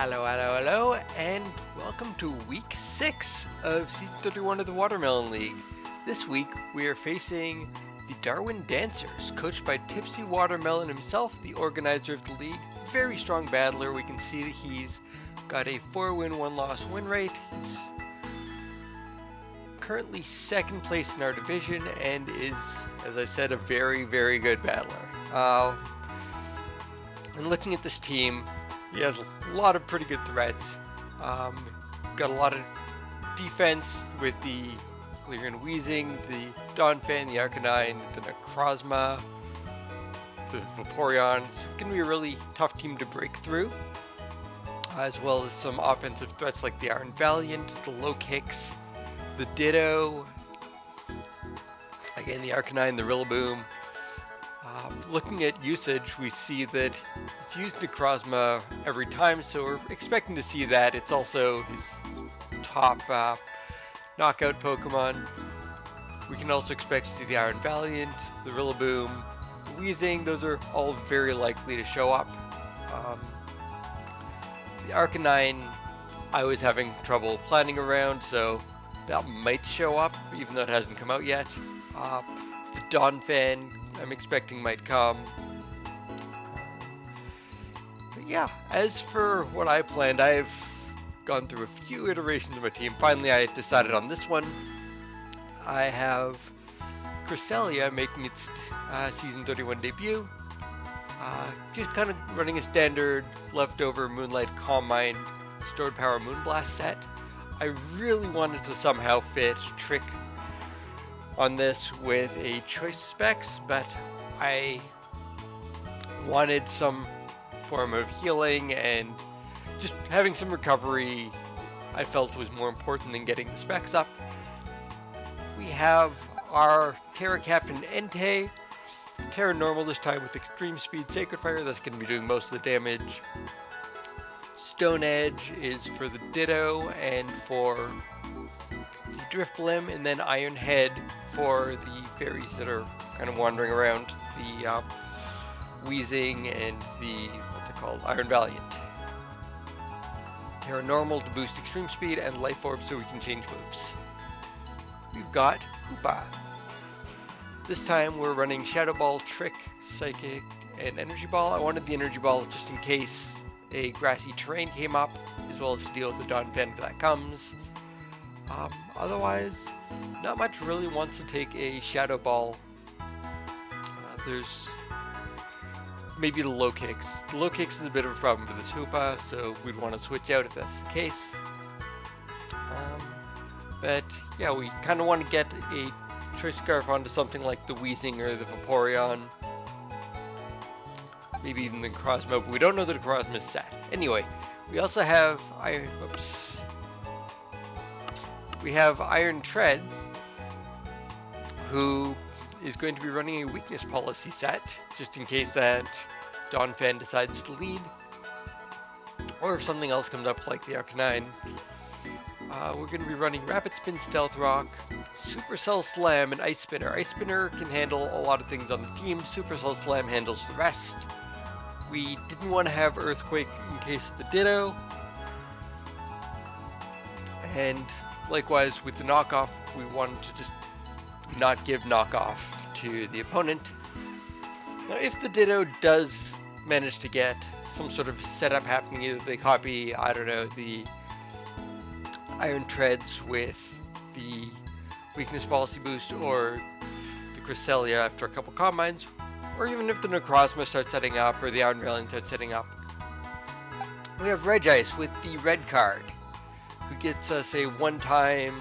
Hello, and welcome to week 6 of season 31 of the Watermelon League. This week, we are facing the Darwin Dancers, coached by Tipsy Watermelon himself, the organizer of the league. Very strong battler. We can see that he's got a 4-win, 1-loss win rate. He's currently second place in our division and is, as I said, a very, very good battler. And looking at this team, he has a lot of pretty good threats. Got a lot of defense with the Clear and Wheezing, the Donphan, the Arcanine, the Necrozma, the Vaporeon. It's going to be a really tough team to break through, as well as some offensive threats like the Iron Valiant, the Low Kicks, the Ditto, again the Arcanine, the Rillaboom. Looking at usage, we see that it's used Necrozma every time, so we're expecting to see that. It's also his top knockout Pokemon. We can also expect to see the Iron Valiant, the Rillaboom, the Wheezing. Those are all very likely to show up. The Arcanine, I was having trouble planning around, so that might show up, even though it hasn't come out yet. The Donphan, I'm expecting might come. But yeah, as for what I planned, I've gone through a few iterations of my team. Finally, I decided on this one. I have Cresselia making its Season 31 debut. Just kind of running a standard leftover Moonlight Calm Mind Stored Power Moonblast set. I really wanted to somehow fit Trick on this with a choice specs, but I wanted some form of healing, and just having some recovery I felt was more important than getting the specs up. We have our Terra Captain Entei, Terra Normal this time with Extreme Speed Sacred Fire. That's going to be doing most of the damage. Stone Edge is for the Ditto and for the Drifblim, and then Iron Head for the fairies that are kind of wandering around, the Wheezing and the, what's it called, Iron Valiant. Terra Normal to boost extreme speed, and Life Orb so we can change moves. We've got Hoopa. This time we're running Shadow Ball, Trick, Psychic, and Energy Ball. I wanted the Energy Ball just in case a grassy terrain came up, as well as to deal with the Donphan if that comes. Otherwise, not much really wants to take a Shadow Ball. There's maybe the Low Kicks. The Low Kicks is a bit of a problem for this Hoopa, so we'd want to switch out if that's the case. But yeah, we kind of want to get a Choice Scarf onto something like the Wheezing or the Vaporeon. Maybe even the Necrozma, but we don't know that the Necrozma is set. Anyway, we also have we have Iron Treads, who is going to be running a weakness policy set, just in case that Donphan decides to lead, or if something else comes up like the Arcanine. We're going to be running Rapid Spin, Stealth Rock, Supercell Slam, and Ice Spinner. Ice Spinner can handle a lot of things on the team. Supercell Slam handles the rest. We didn't want to have Earthquake in case of the Ditto. And likewise with the knockoff, we wanted to just not give knockoff to the opponent. Now if the Ditto does manage to get some sort of setup happening, either they copy, I don't know, the Iron Treads with the weakness policy boost, or the Cresselia after a couple combines, or even if the Necrozma starts setting up, or the Iron Valiant starts setting up. We have Regice with the red card, who gets us a one-time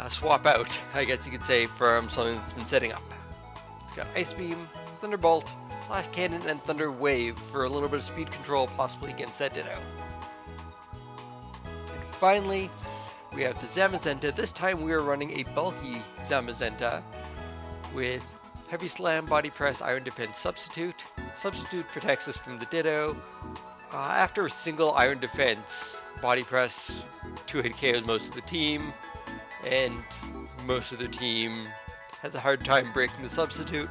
swap out, I guess you could say, from something that's been setting up. It's got Ice Beam, Thunderbolt, Flash Cannon, and Thunder Wave for a little bit of speed control, possibly against that Ditto. And finally, we have the Zamazenta. This time we are running a bulky Zamazenta with Heavy Slam, Body Press, Iron Defense, Substitute. Substitute protects us from the Ditto. After a single Iron Defense, Body Press 2-hit KOs most of the team, and most of the team has a hard time breaking the Substitute.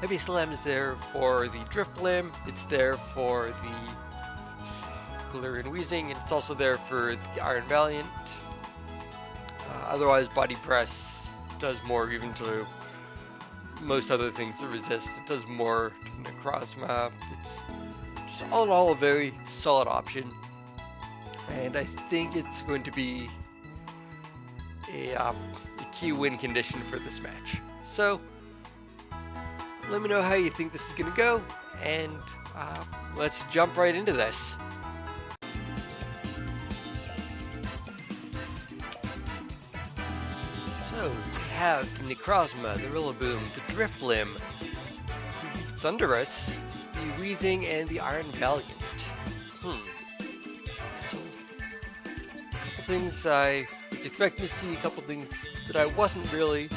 Heavy Slam is there for the Drift Limb, it's there for the Galarian Wheezing, and it's also there for the Iron Valiant. Otherwise, Body Press does more even to most other things that resist. It does more to Necrozma. It's just all in all a very solid option. And I think it's going to be a key win condition for this match. So, let me know how you think this is going to go, and let's jump right into this. So, we have the Necrozma, the Rillaboom, the Drifblim, the Thundurus, the Weezing, and the Iron Valiant. So, a couple things I was expecting to see, a couple things that I wasn't really,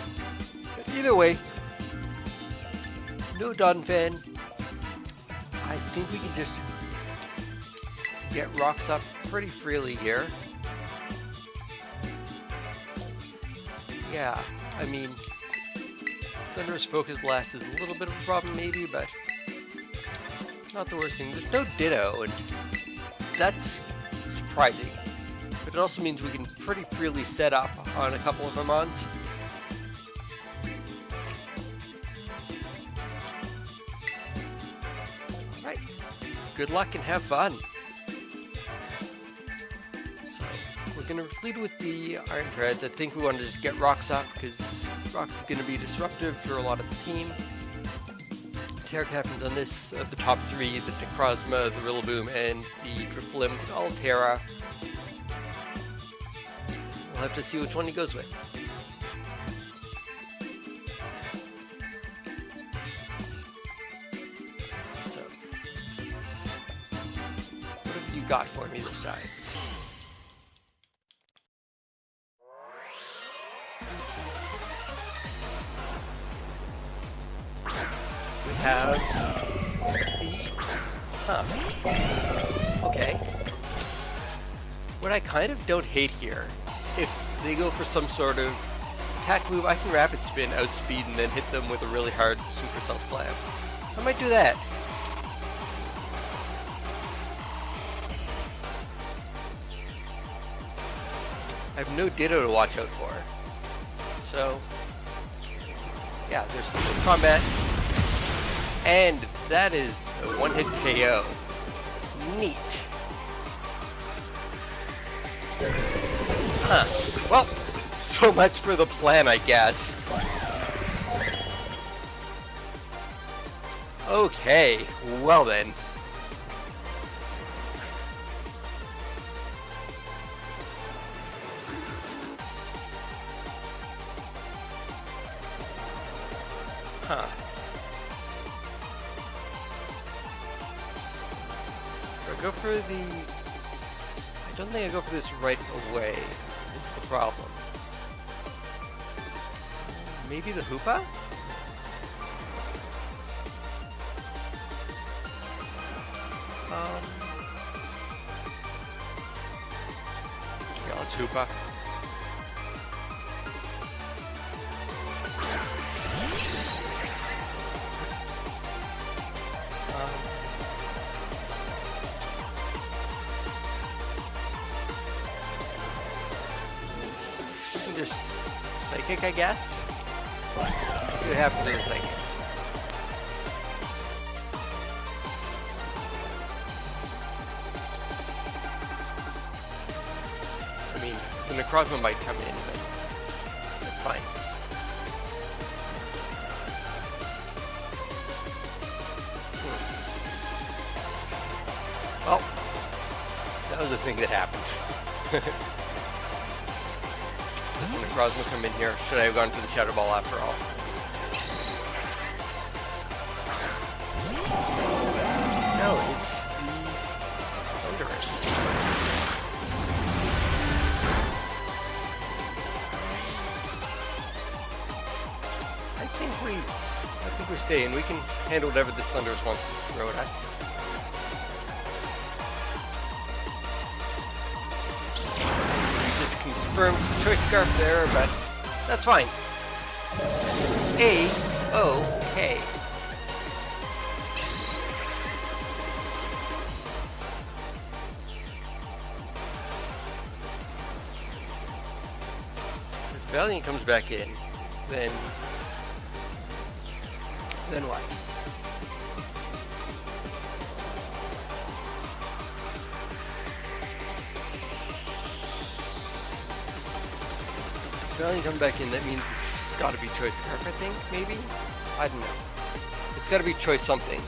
but either way, no Donphan. I think we can just get rocks up pretty freely here. Yeah, I mean, Thunderous Focus Blast is a little bit of a problem maybe, but not the worst thing. There's no Ditto, and that's surprising. But it also means we can pretty freely set up on a couple of our mons. Alright, good luck and have fun. We're going to lead with the Iron Treads. I think we want to just get Rocks up because Rocks is going to be disruptive for a lot of the team. Terra Captains on this, the top three, the Necrozma, the Rillaboom, and the Drifblim, all Terra. We'll have to see which one he goes with. So, what have you got for me this time? Okay. What I kind of don't hate here, if they go for some sort of attack move, I can Rapid Spin, outspeed, and then hit them with a really hard Supercell Slam. I might do that. I have no Ditto to watch out for. So, yeah, there's some combat. And that is a one-hit KO. Neat. Huh. Well, so much for the plan, I guess. Okay, well then. Huh. Do I go for these? I don't think I go for this right away, is the problem. Maybe the Hoopa? Yeah, let's Hoopa. Just Psychic, I guess? Let's see what happens in a Psychic. I mean, the Necrozma might come in, but that's fine. Well, that was the thing that happened. Necrozma come in here. Should I have gone for the Shadow Ball after all? No, it's the Thundurus. I think we stay and we can handle whatever this Thundurus wants to throw at us. Confirmed Choice Scarf there, but that's fine. A-OK. Valiant comes back in, then what? Valiant comes back in, that means it's gotta be choice scarf, I think, maybe? I don't know. It's gotta be choice something.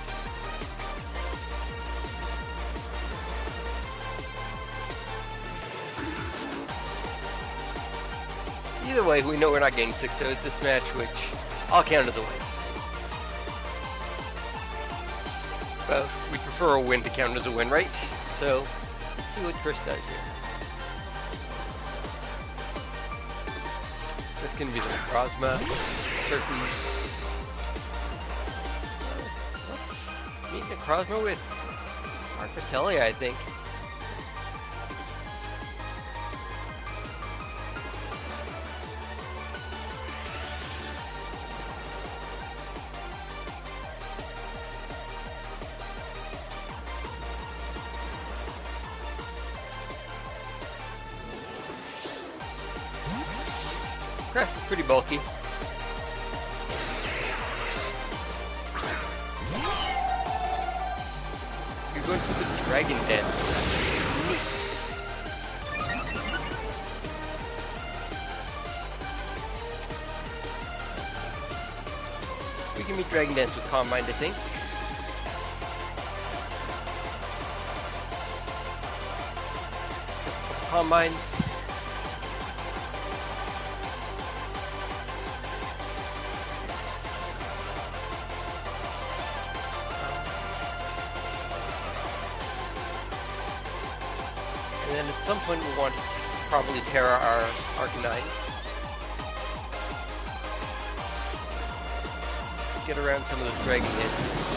Either way, we know we're not getting 6 toes this match, which I'll count as a win. But we prefer a win to count as a win, right? So, let's see what Chris does here. This can be the Necrozma, certain. Let's meet Necrozma with Cresselia, I think. Crest is pretty bulky. You're going for the Dragon Dance. Neat. We can meet Dragon Dance with Calm Mind, I think. Calm Minds. And then at some point we want to probably Terra our Arcanine. Get around some of those Dragon Dances.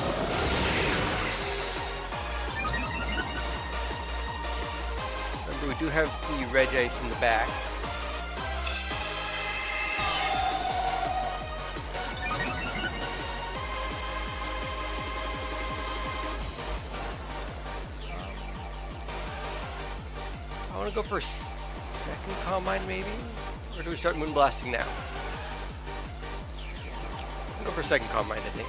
Remember, we do have the Regice in the back. I want to go for a second Calm Mind, maybe? Or do we start Moonblasting now? I'll go for a second Calm Mind, I think.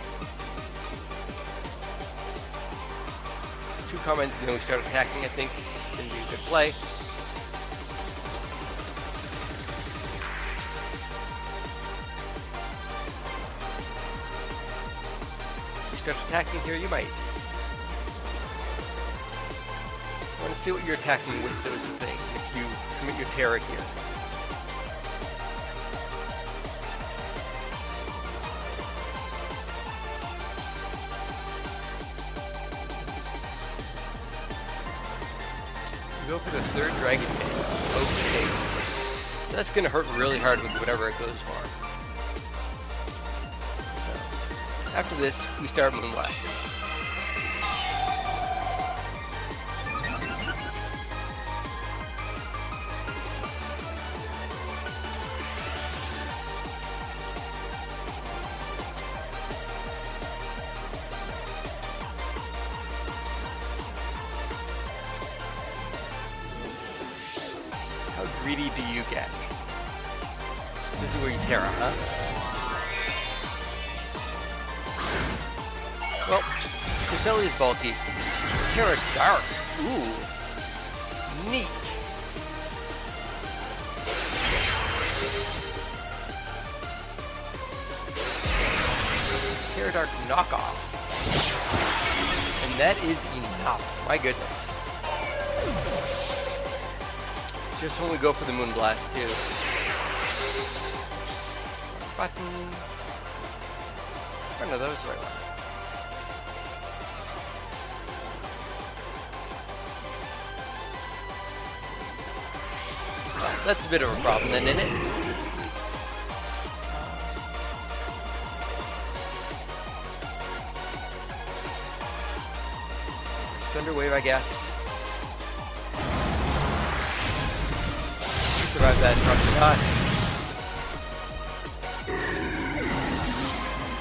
2 Calm Minds, then we start attacking, I think. Can be a good play. If you start attacking here, you might. I want to see what you're attacking with those things if you commit your Terra here. Go for the 3rd Dragon Dance. Okay. That's going to hurt really hard with whatever it goes for. So, after this, we start Moonblasting. How greedy do you get? This is where you Terra, huh? Well, Cresselia is bulky. Terra Dark. Ooh. Neat. Terra Dark knockoff. And that is enough. My goodness. Just when we go for the Moonblast too. Button. Oh no, that was the right one. Well, that's a bit of a problem then, isn't it? Thunder Wave, I guess. Survive that, probably not.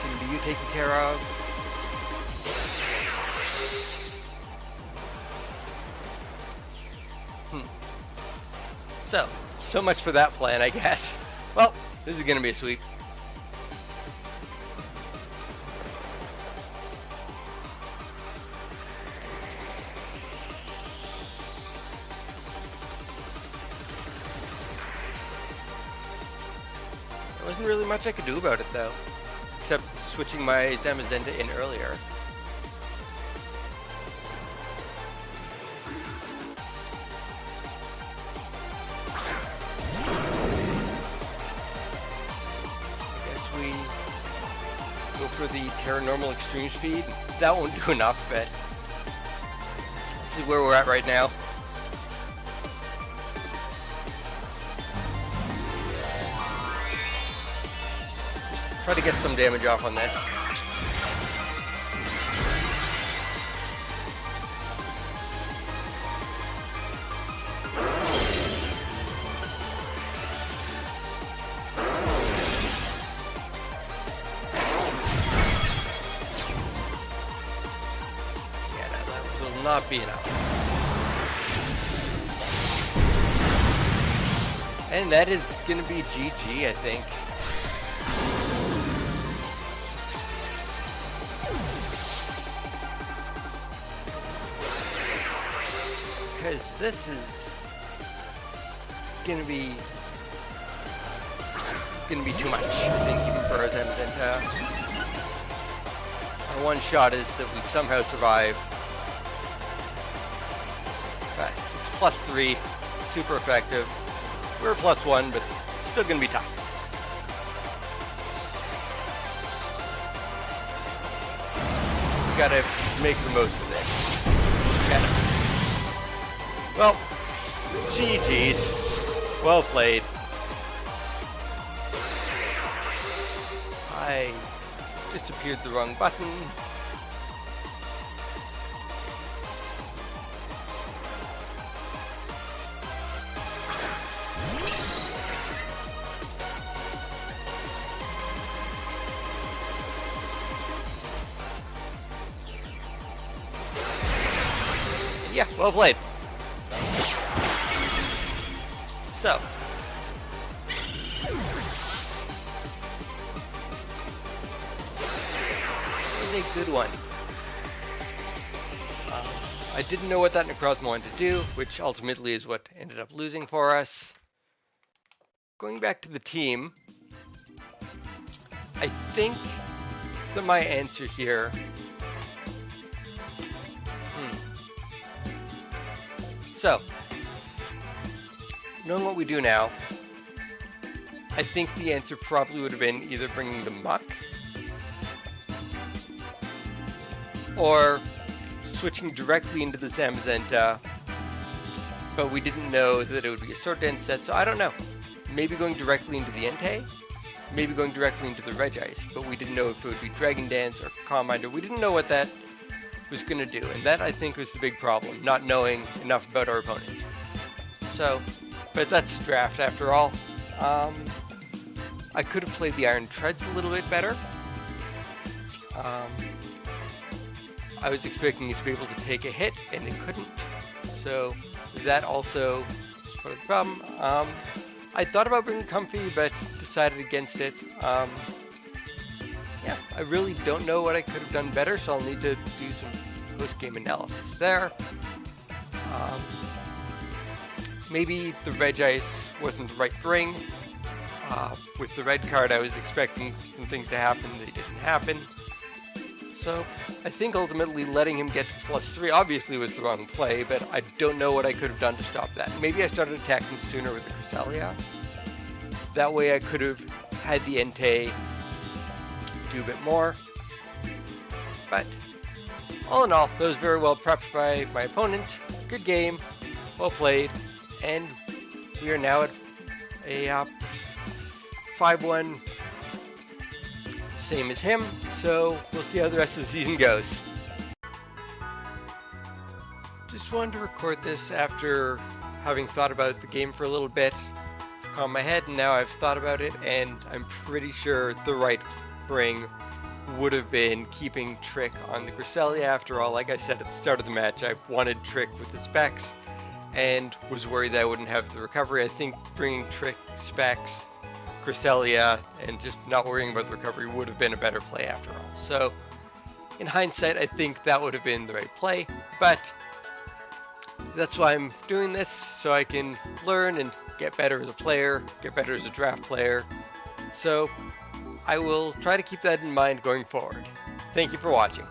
Can be you taking care of. So much for that plan, I guess. Well, this is gonna be a sweep. There wasn't really much I could do about it though, except switching my Zamazenta in earlier. Go for the Terranormal Extreme Speed. That won't do enough, but this is where we're at right now. Just try to get some damage off on this. Not be enough. And that is gonna be GG, I think. Because this is gonna be too much, I think, even for us. And our one shot is that we somehow survive. +3, super effective. We're +1, but it's still gonna be tough. We gotta make the most of this. Well, GG's. Well played. I disappeared the wrong button. Yeah, well played. So, it was a good one. I didn't know what that Necrozma wanted to do, which ultimately is what ended up losing for us. Going back to the team, I think that my answer here. So, knowing what we do now, I think the answer probably would have been either bringing the Muck or switching directly into the Zamazenta, but we didn't know that it would be a Sword Dance set, so I don't know. Maybe going directly into the Entei, maybe going directly into the Regice, but we didn't know if it would be Dragon Dance or Calm Mind, or we didn't know what that was going to do, and that I think was the big problem, not knowing enough about our opponent. So, but that's draft after all. I could have played the Iron Treads a little bit better. I was expecting it to be able to take a hit, and it couldn't, so that also is part of the problem. I thought about bringing Comfy, but decided against it. Yeah, I really don't know what I could have done better, so I'll need to do some post-game analysis there. Maybe the Regice wasn't the right bring. With the red card, I was expecting some things to happen. They didn't happen. So I think ultimately letting him get to +3 obviously was the wrong play, but I don't know what I could have done to stop that. Maybe I started attacking sooner with the Cresselia. That way I could have had the Entei do a bit more. But all in all, that was very well prepped by my opponent. Good game, well played, and we are now at a 5-1, same as him, so we'll see how the rest of the season goes. Just wanted to record this after having thought about the game for a little bit, calm my head, and now I've thought about it, and I'm pretty sure the right bring would have been keeping Trick on the Cresselia. After all, like I said at the start of the match, I wanted Trick with the specs and was worried that I wouldn't have the recovery. I think bringing Trick specs Cresselia and just not worrying about the recovery would have been a better play after all. So in hindsight, I think that would have been the right play, but that's why I'm doing this, so I can learn and get better as a player, get better as a draft player. So I will try to keep that in mind going forward. Thank you for watching.